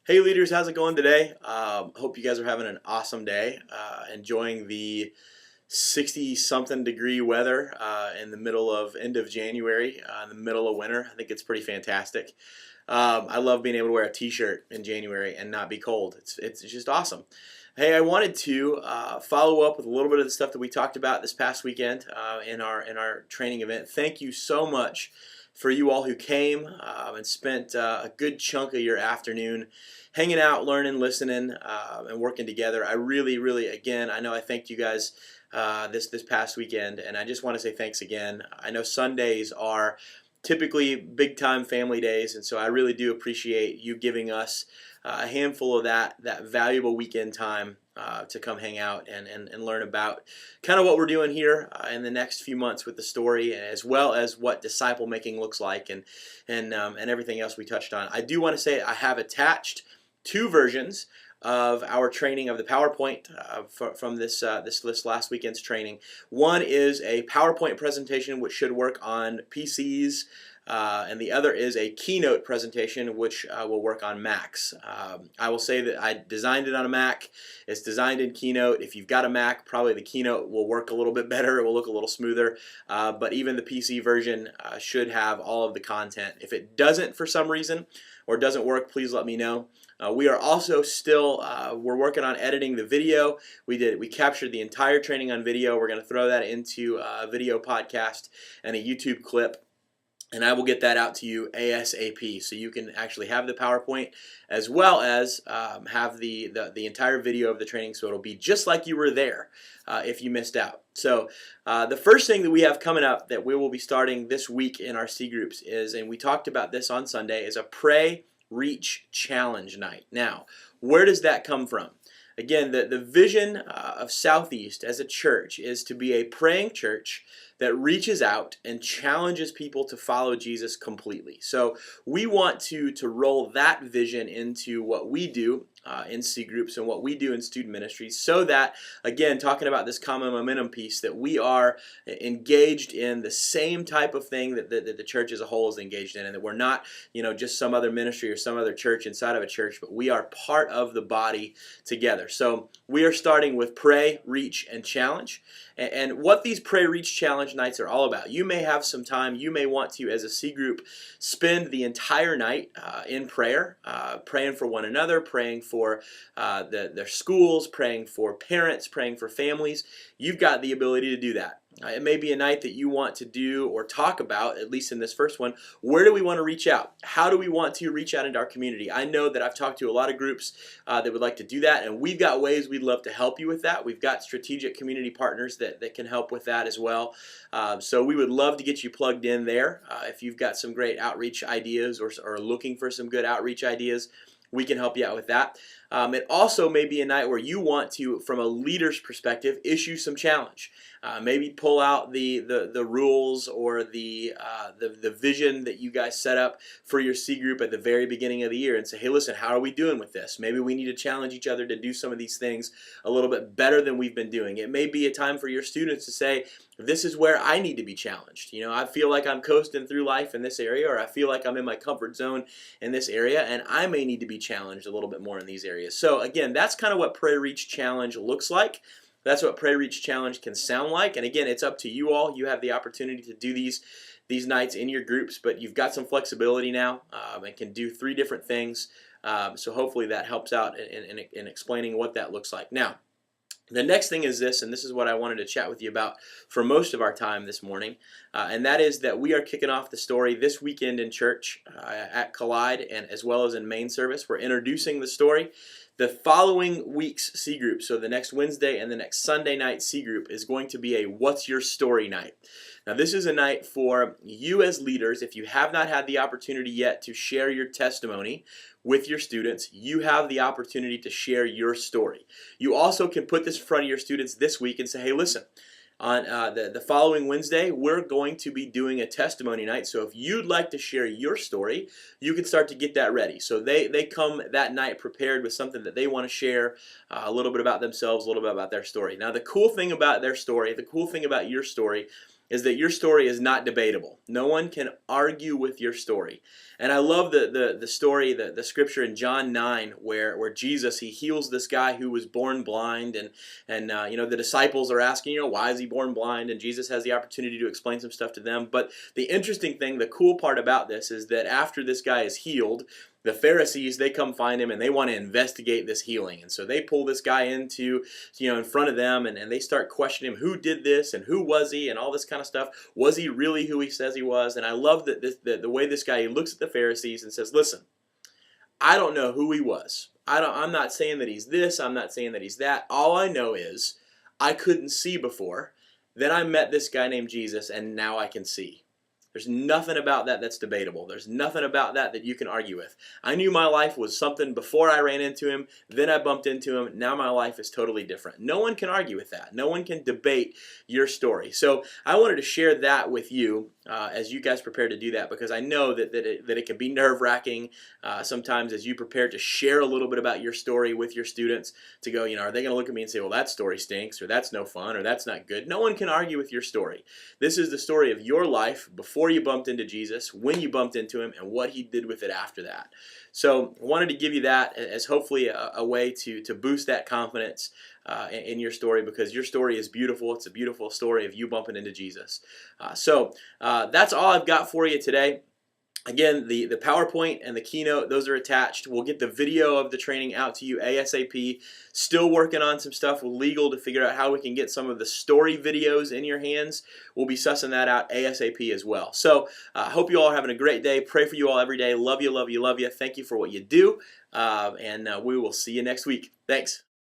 Hey leaders, how's it going today? Hope you guys are having an awesome day, enjoying the 60 something degree weather in the middle of end of January, in the middle of winter. I think it's pretty fantastic. I love being able to wear a t-shirt in January and not be cold. It's just awesome. Hey, I wanted to follow up with a little bit of the stuff that we talked about this past weekend in our training event. Thank you so much for you all who came and spent a good chunk of your afternoon hanging out, learning, listening, and working together. I really, again, I know I thanked you guys this past weekend, and I just want to say thanks again. I know Sundays are typically big time family days, and so I really do appreciate you giving us a handful of that valuable weekend time to come hang out and learn about kind of what we're doing here in the next few months with the story, as well as what disciple making looks like, and everything else we touched on. I do want to say I have attached two versions of our training of the PowerPoint from this last weekend's training. One is a PowerPoint presentation which should work on PCs, and the other is a Keynote presentation which will work on Macs. I will say that I designed it on a Mac. It's designed in Keynote. If you've got a Mac, probably the Keynote will work a little bit better. It will look a little smoother, but even the PC version should have all of the content. If it doesn't for some reason or doesn't work, please let me know. We are also still we're working on editing the video. We captured the entire training on video. We're going to throw that into a video podcast and a YouTube clip, and I will get that out to you ASAP, so you can actually have the PowerPoint as well as have the entire video of the training, so it'll be just like you were there if you missed out. So the first thing that we have coming up that we will be starting this week in our C groups is, and we talked about this on Sunday, is a Pray Reach Challenge night. Now, where does that come from? Again, the vision of Southeast as a church is to be a praying church that reaches out and challenges people to follow Jesus completely. So we want to roll that vision into what we do in C groups and what we do in student ministries, so that, again, talking about this common momentum piece, that we are engaged in the same type of thing that the church as a whole is engaged in, and that we're not, just some other ministry or some other church inside of a church, but we are part of the body together. So we are starting with Pray, Reach, and Challenge. And what these Pray, Reach, Challenge nights are all about. You may have some time. You may want to, as a C group, spend the entire night in prayer, praying for one another, praying for their schools, praying for parents, praying for families. You've got the ability to do that. It may be a night that you want to do or talk about, at least in this first one, where do we want to reach out? How do we want to reach out into our community? I know that I've talked to a lot of groups that would like to do that, and we've got ways we'd love to help you with that. We've got strategic community partners that can help with that as well. So we would love to get you plugged in there. If you've got some great outreach ideas or are looking for some good outreach ideas, we can help you out with that. It also may be a night where you want to, from a leader's perspective, issue some challenge. Maybe pull out the rules or the vision that you guys set up for your C group at the very beginning of the year and say, hey, listen, how are we doing with this? Maybe we need to challenge each other to do some of these things a little bit better than we've been doing. It may be a time for your students to say, this is where I need to be challenged. I feel like I'm coasting through life in this area, or I feel like I'm in my comfort zone in this area, and I may need to be challenged a little bit more in these areas. So again, that's kind of what Pray Reach Challenge looks like. That's what Pray Reach Challenge can sound like. And again, it's up to you all. You have the opportunity to do these nights in your groups, but you've got some flexibility now and can do 3 different things. So hopefully that helps out in explaining what that looks like. Now, the next thing is this, and this is what I wanted to chat with you about for most of our time this morning, and that is that we are kicking off the story this weekend in church at Collide, and as well as in main service. We're introducing the story. The following week's C group, so the next Wednesday and the next Sunday night C group, is going to be a What's Your Story night. Now, this is a night for you as leaders. If you have not had the opportunity yet to share your testimony with your students, you have the opportunity to share your story. You also can put this in front of your students this week and say, hey, listen, on the following Wednesday, we're going to be doing a testimony night. So if you'd like to share your story, you can start to get that ready. So they come that night prepared with something that they want to share, a little bit about themselves, a little bit about their story. Now, the cool thing about their story, the cool thing about your story, is that your story is not debatable. No one can argue with your story. And I love the story, the scripture in John 9 where Jesus, he heals this guy who was born blind, and the disciples are asking, why is he born blind? And Jesus has the opportunity to explain some stuff to them. But the interesting thing, the cool part about this is that after this guy is healed, the Pharisees, they come find him and they want to investigate this healing. And so they pull this guy into, in front of them, and they start questioning him. Who did this and who was he and all this kind of stuff. Was he really who he says he was? And I love that the way this guy, he looks at the Pharisees and says, listen, I don't know who he was. I'm not saying that he's this. I'm not saying that he's that. All I know is I couldn't see before. Then I met this guy named Jesus, and now I can see. There's nothing about that that's debatable. There's nothing about that you can argue with. I knew my life was something before I ran into him. Then I bumped into him. Now my life is totally different. No one can argue with that. No one can debate your story. So I wanted to share that with you as you guys prepare to do that, because I know that it can be nerve-wracking sometimes as you prepare to share a little bit about your story with your students, to go, are they going to look at me and say, well, that story stinks, or that's no fun, or that's not good? No one can argue with your story. This is the story of your life before you bumped into Jesus, when you bumped into him, and what he did with it after that. So I wanted to give you that as hopefully a way to boost that confidence in your story, because your story is beautiful. It's a beautiful story of you bumping into Jesus. So that's all I've got for you today. Again, the PowerPoint and the keynote, those are attached. We'll get the video of the training out to you ASAP. Still working on some stuff with legal to figure out how we can get some of the story videos in your hands. We'll be sussing that out ASAP as well. So I hope you all are having a great day. Pray for you all every day. Love you, love you, love you. Thank you for what you do. And we will see you next week. Thanks.